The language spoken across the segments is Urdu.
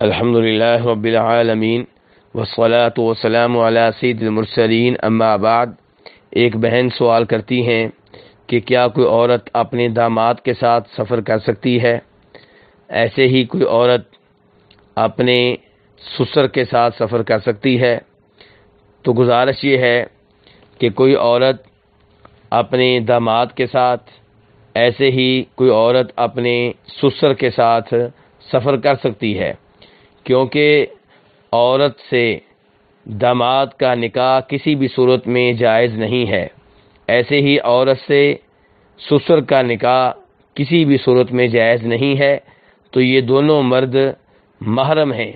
الحمدللہ رب العالمین والصلاة والسلام علی سید المرسلین اما بعد۔ ایک بہن سوال کرتی ہیں کہ کیا کوئی عورت اپنے داماد کے ساتھ سفر کر سکتی ہے؟ ایسے ہی کوئی عورت اپنے سسر کے ساتھ سفر کر سکتی ہے؟ تو گزارش یہ ہے کہ کوئی عورت اپنے داماد کے ساتھ، ایسے ہی کوئی عورت اپنے سسر کے ساتھ سفر کر سکتی ہے، کیونکہ عورت سے داماد کا نکاح کسی بھی صورت میں جائز نہیں ہے۔ ایسے ہی عورت سے سسر کا نکاح کسی بھی صورت میں جائز نہیں ہے۔ تو یہ دونوں مرد محرم ہیں۔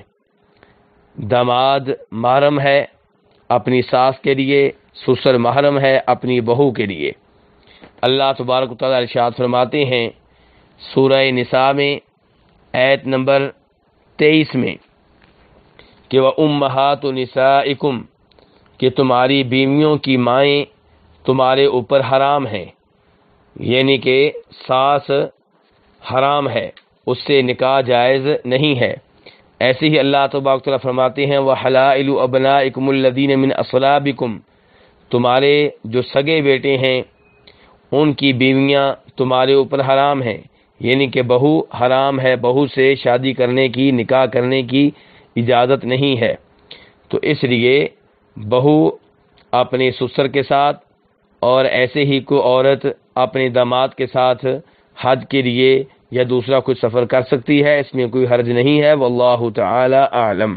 داماد محرم ہے اپنی ساس کے لیے، سسر محرم ہے اپنی بہو کے لیے۔ اللہ تبارک و تعالیٰ ارشاد فرماتے ہیں سورہ نساء میں آیت نمبر 23 میں کہ وَأُمَّهَاتُ نِسَائِكُمْ، کہ تمہاری بیویوں کی مائیں تمہارے اوپر حرام ہیں، یعنی کہ ساس حرام ہے، اس سے نکاح جائز نہیں ہے۔ ایسے ہی اللہ تبارک و تعالیٰ فرماتے ہیں وَحَلَائِلُ أَبْنَائِكُمُ الَّذِينَ مِنْ أَصْلَابِكُمْ، تمہارے جو سگے بیٹے ہیں ان کی بیویاں تمہارے اوپر حرام ہیں، یعنی کہ بہو حرام ہے، بہو سے شادی کرنے کی، نکاح کرنے کی اجازت نہیں ہے۔ تو اس لیے بہو اپنے سسر کے ساتھ اور ایسے ہی کوئی عورت اپنے داماد کے ساتھ حج کے لیے یا دوسرا کوئی سفر کر سکتی ہے، اس میں کوئی حرج نہیں ہے۔ واللہ تعالی اعلم۔